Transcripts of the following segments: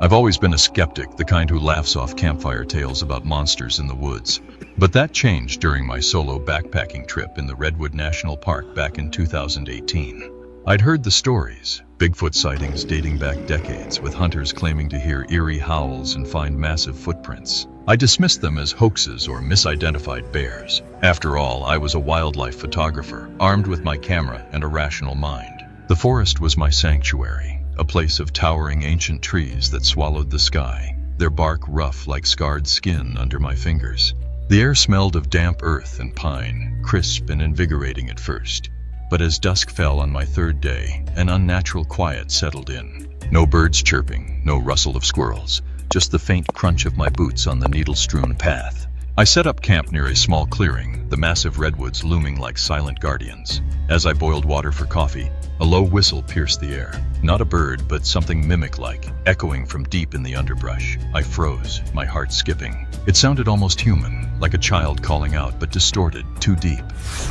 I've always been a skeptic, the kind who laughs off campfire tales about monsters in the woods. But that changed during my solo backpacking trip in the Redwood National Park back in 2018. I'd heard the stories, Bigfoot sightings dating back decades, with hunters claiming to hear eerie howls and find massive footprints. I dismissed them as hoaxes or misidentified bears. After all, I was a wildlife photographer, armed with my camera and a rational mind. The forest was my sanctuary, a place of towering ancient trees that swallowed the sky, their bark rough like scarred skin under my fingers. The air smelled of damp earth and pine, crisp and invigorating at first. But as dusk fell on my third day, an unnatural quiet settled in. No birds chirping, no rustle of squirrels, just the faint crunch of my boots on the needle-strewn path. I set up camp near a small clearing, the massive redwoods looming like silent guardians. As I boiled water for coffee, a low whistle pierced the air. Not a bird, but something mimic-like, echoing from deep in the underbrush. I froze, my heart skipping. It sounded almost human, like a child calling out, but distorted, too deep.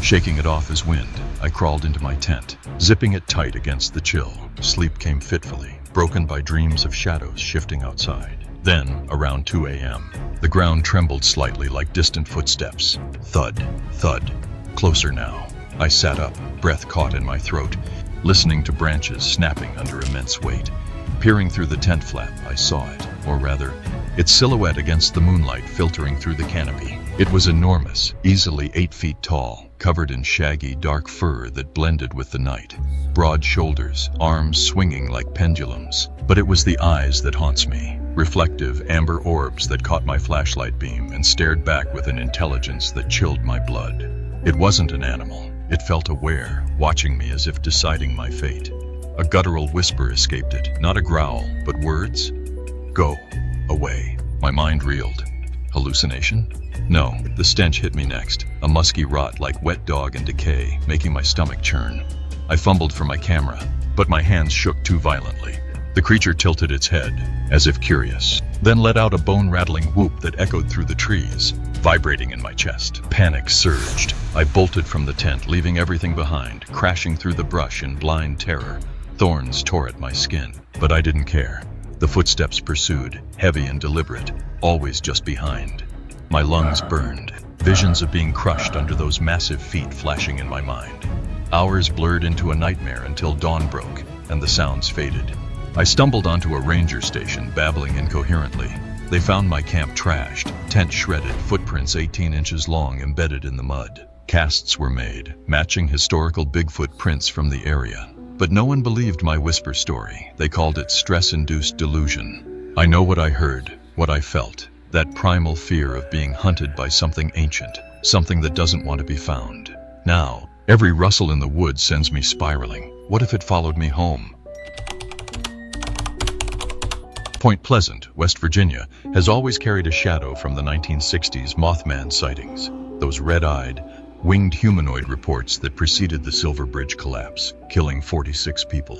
Shaking it off as wind, I crawled into my tent, zipping it tight against the chill. Sleep came fitfully, broken by dreams of shadows shifting outside. Then, around 2 a.m., the ground trembled slightly like distant footsteps. Thud, thud. Closer now. I sat up, breath caught in my throat, listening to branches snapping under immense weight. Peering through the tent flap, I saw it, or rather, its silhouette against the moonlight filtering through the canopy. It was enormous, easily 8 feet tall, covered in shaggy, dark fur that blended with the night. Broad shoulders, arms swinging like pendulums. But it was the eyes that haunts me. Reflective, amber orbs that caught my flashlight beam and stared back with an intelligence that chilled my blood. It wasn't an animal. It felt aware, watching me as if deciding my fate. A guttural whisper escaped it, not a growl, but words. Go. Away. My mind reeled. Hallucination? No, the stench hit me next, a musky rot like wet dog in decay, making my stomach churn. I fumbled for my camera, but my hands shook too violently. The creature tilted its head, as if curious, then let out a bone-rattling whoop that echoed through the trees, vibrating in my chest. Panic surged. I bolted from the tent, leaving everything behind, crashing through the brush in blind terror. Thorns tore at my skin, but I didn't care. The footsteps pursued, heavy and deliberate, always just behind. My lungs burned, visions of being crushed under those massive feet flashing in my mind. Hours blurred into a nightmare until dawn broke, and the sounds faded. I stumbled onto a ranger station, babbling incoherently. They found my camp trashed, tent shredded, footprints 18 inches long embedded in the mud. Casts were made, matching historical Bigfoot prints from the area. But no one believed my whisper story. They called it stress-induced delusion. I know what I heard, what I felt. That primal fear of being hunted by something ancient, something that doesn't want to be found. Now, every rustle in the woods sends me spiraling. What if it followed me home? Point Pleasant, West Virginia, has always carried a shadow from the 1960s Mothman sightings. Those red-eyed, winged humanoid reports that preceded the Silver Bridge collapse, killing 46 people.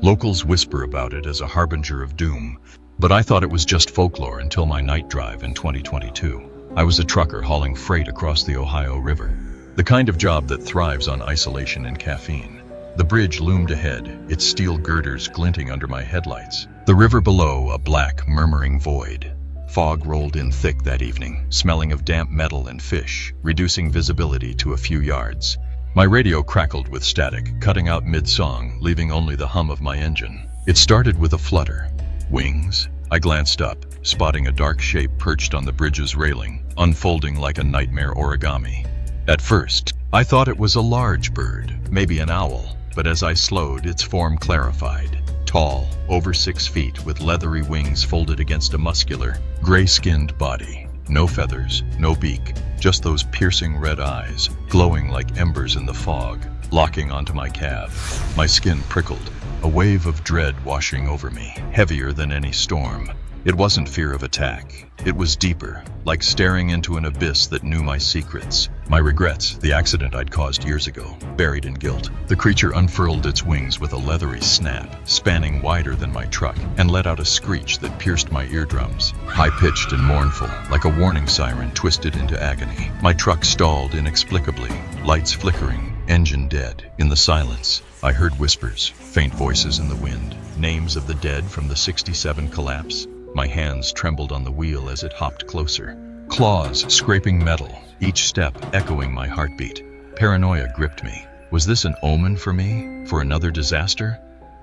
Locals whisper about it as a harbinger of doom, but I thought it was just folklore until my night drive in 2022. I was a trucker hauling freight across the Ohio River, the kind of job that thrives on isolation and caffeine. The bridge loomed ahead, its steel girders glinting under my headlights. The river below, a black, murmuring void. Fog rolled in thick that evening, smelling of damp metal and fish, reducing visibility to a few yards. My radio crackled with static, cutting out mid-song, leaving only the hum of my engine. It started with a flutter. Wings? I glanced up, spotting a dark shape perched on the bridge's railing, unfolding like a nightmare origami. At first, I thought it was a large bird, maybe an owl, but as I slowed, its form clarified. Tall, over 6 feet, with leathery wings folded against a muscular, gray-skinned body. No feathers, no beak, just those piercing red eyes, glowing like embers in the fog, locking onto my cab. My skin prickled, a wave of dread washing over me, heavier than any storm. It wasn't fear of attack. It was deeper, like staring into an abyss that knew my secrets, my regrets, the accident I'd caused years ago, buried in guilt. The creature unfurled its wings with a leathery snap, spanning wider than my truck, and let out a screech that pierced my eardrums, high-pitched and mournful, like a warning siren twisted into agony. My truck stalled inexplicably, lights flickering, engine dead. In the silence, I heard whispers, faint voices in the wind. names of the dead from the 67 collapse. My hands trembled on the wheel as it hopped closer. Claws scraping metal, each step echoing my heartbeat. Paranoia gripped me. Was this an omen for me? For another disaster?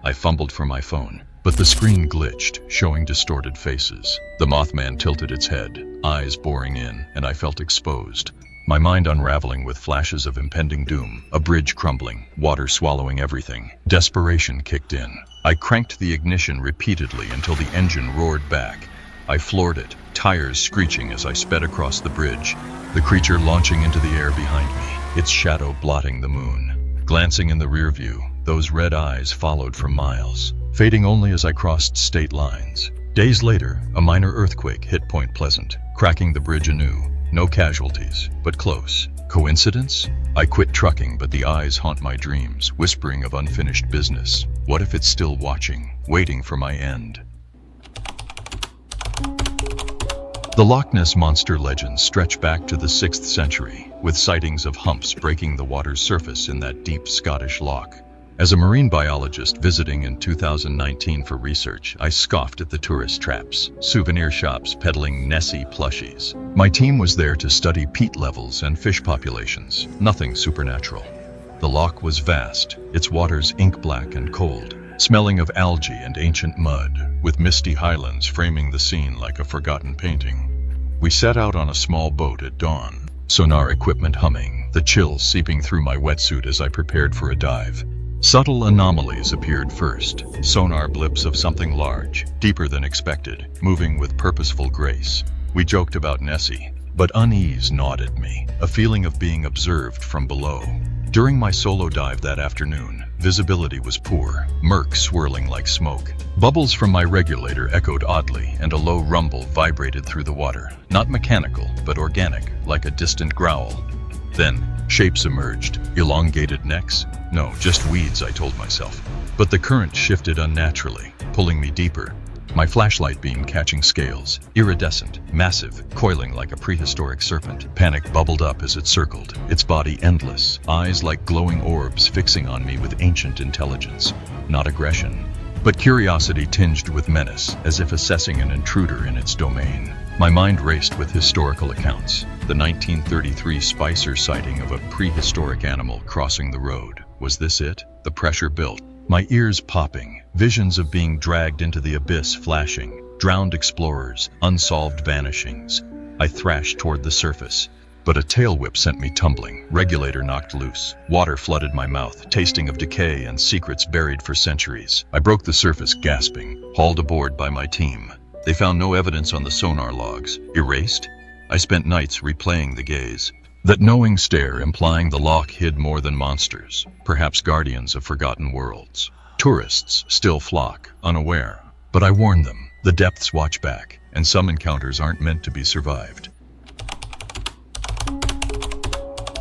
I fumbled for my phone, but the screen glitched, showing distorted faces. The Mothman tilted its head, eyes boring in, and I felt exposed. My mind unraveling with flashes of impending doom, a bridge crumbling, water swallowing everything. Desperation kicked in. I cranked the ignition repeatedly until the engine roared back. I floored it, tires screeching as I sped across the bridge, the creature launching into the air behind me, its shadow blotting the moon. Glancing in the rear view, those red eyes followed for miles, fading only as I crossed state lines. Days later, a minor earthquake hit Point Pleasant, cracking the bridge anew. No casualties, but close. Coincidence? I quit trucking, but the eyes haunt my dreams, whispering of unfinished business. What if it's still watching, waiting for my end? The Loch Ness Monster legends stretch back to the 6th century, with sightings of humps breaking the water's surface in that deep Scottish loch. As a marine biologist visiting in 2019 for research, I scoffed at the tourist traps, souvenir shops peddling Nessie plushies. My team was there to study peat levels and fish populations, nothing supernatural. The loch was vast, its waters ink-black and cold, smelling of algae and ancient mud, with misty highlands framing the scene like a forgotten painting. We set out on a small boat at dawn, sonar equipment humming, the chills seeping through my wetsuit as I prepared for a dive. Subtle anomalies appeared first, sonar blips of something large, deeper than expected, moving with purposeful grace. We joked about Nessie, but unease gnawed at me, a feeling of being observed from below. During my solo dive that afternoon, visibility was poor, murk swirling like smoke. Bubbles from my regulator echoed oddly, and a low rumble vibrated through the water, not mechanical, but organic, like a distant growl. Then, shapes emerged, elongated necks. No, just weeds, I told myself. But the current shifted unnaturally, pulling me deeper. My flashlight beam catching scales, iridescent, massive, coiling like a prehistoric serpent. Panic bubbled up as it circled, its body endless, eyes like glowing orbs fixing on me with ancient intelligence. Not aggression, but curiosity tinged with menace, as if assessing an intruder in its domain. My mind raced with historical accounts. The 1933 Spicer sighting of a prehistoric animal crossing the road. Was this it? The pressure built. My ears popping, visions of being dragged into the abyss flashing, drowned explorers, unsolved vanishings. I thrashed toward the surface, but a tail whip sent me tumbling. Regulator knocked loose. Water flooded my mouth, tasting of decay and secrets buried for centuries. I broke the surface gasping, hauled aboard by my team. They found no evidence on the sonar logs. Erased? I spent nights replaying the gaze. That knowing stare implying the loch hid more than monsters, perhaps guardians of forgotten worlds. Tourists still flock, unaware. But I warn them, the depths watch back, and some encounters aren't meant to be survived.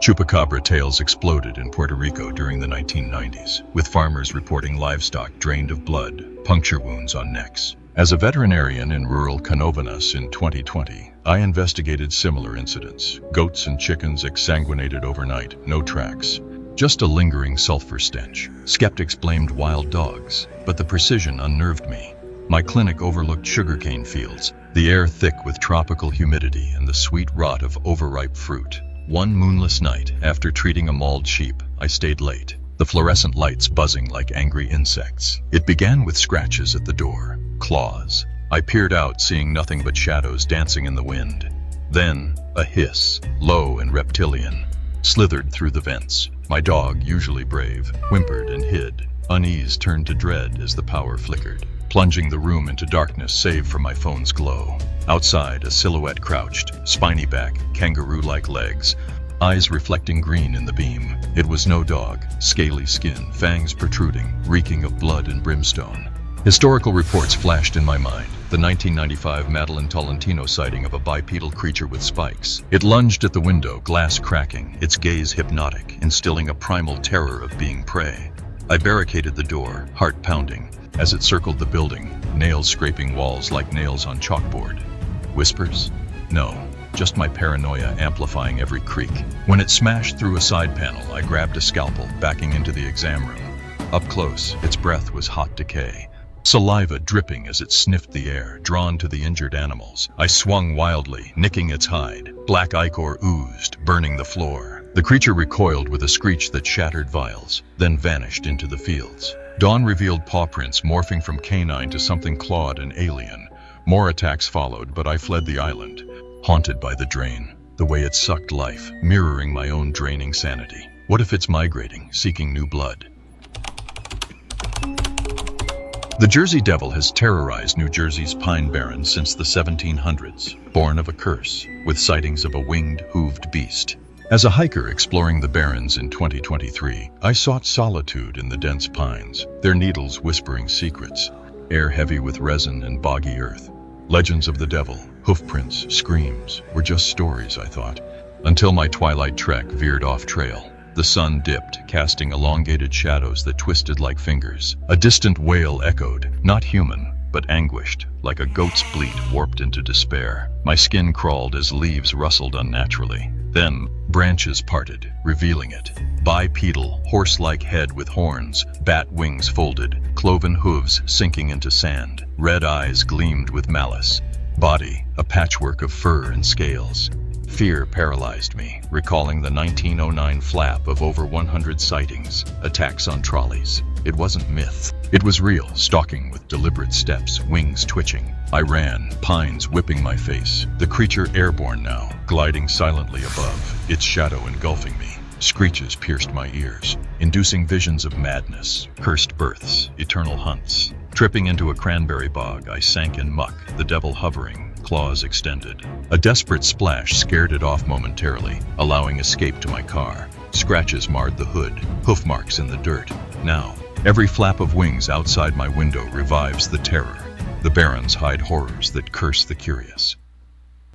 Chupacabra tales exploded in Puerto Rico during the 1990s, with farmers reporting livestock drained of blood, puncture wounds on necks. As a veterinarian in rural Canovanas in 2020, I investigated similar incidents. Goats and chickens exsanguinated overnight, no tracks. Just a lingering sulfur stench. Skeptics blamed wild dogs, but the precision unnerved me. My clinic overlooked sugarcane fields, the air thick with tropical humidity and the sweet rot of overripe fruit. One moonless night, after treating a mauled sheep, I stayed late, the fluorescent lights buzzing like angry insects. It began with scratches at the door. Claws. I peered out, seeing nothing but shadows dancing in the wind. Then, a hiss, low and reptilian, slithered through the vents. My dog, usually brave, whimpered and hid. Unease turned to dread as the power flickered, plunging the room into darkness save for my phone's glow. Outside, a silhouette crouched, spiny back, kangaroo-like legs, eyes reflecting green in the beam. It was no dog, scaly skin, fangs protruding, reeking of blood and brimstone. Historical reports flashed in my mind. The 1995 Madeline Tolentino sighting of a bipedal creature with spikes. It lunged at the window, glass cracking, its gaze hypnotic, instilling a primal terror of being prey. I barricaded the door, heart pounding, as it circled the building, nails scraping walls like nails on chalkboard. Whispers? No, just my paranoia amplifying every creak. When it smashed through a side panel, I grabbed a scalpel, backing into the exam room. Up close, its breath was hot decay. saliva dripping as it sniffed the air, drawn to the injured animals. I swung wildly, nicking its hide. Black ichor oozed, burning the floor. The creature recoiled with a screech that shattered vials, then vanished into the fields. Dawn revealed paw prints morphing from canine to something clawed and alien. More attacks followed, but I fled the island, haunted by the drain. The way it sucked life, mirroring my own draining sanity. What if it's migrating, seeking new blood? The Jersey Devil has terrorized New Jersey's Pine Barrens since the 1700s, born of a curse, with sightings of a winged, hooved beast. As a hiker exploring the Barrens in 2023, I sought solitude in the dense pines, their needles whispering secrets, air heavy with resin and boggy earth. Legends of the devil, hoofprints, screams, were just stories, I thought, until my twilight trek veered off trail. The sun dipped, casting elongated shadows that twisted like fingers. A distant wail echoed, not human, but anguished, like a goat's bleat warped into despair. My skin crawled as leaves rustled unnaturally. Then, branches parted, revealing it. Bipedal, horse-like head with horns, bat wings folded, cloven hooves sinking into sand. Red eyes gleamed with malice. Body, a patchwork of fur and scales. Fear paralyzed me, recalling the 1909 flap of over 100 sightings, attacks on trolleys. It wasn't myth. It was real, stalking with deliberate steps, wings twitching. I ran, pines whipping my face. The creature airborne now, gliding silently above, its shadow engulfing me. Screeches pierced my ears, inducing visions of madness, cursed births, eternal hunts. Tripping into a cranberry bog, I sank in muck, the devil hovering, claws extended. A desperate splash scared it off momentarily, allowing escape to my car. Scratches marred the hood, hoof marks in the dirt. Now, every flap of wings outside my window revives the terror. The Barrens hide horrors that curse the curious.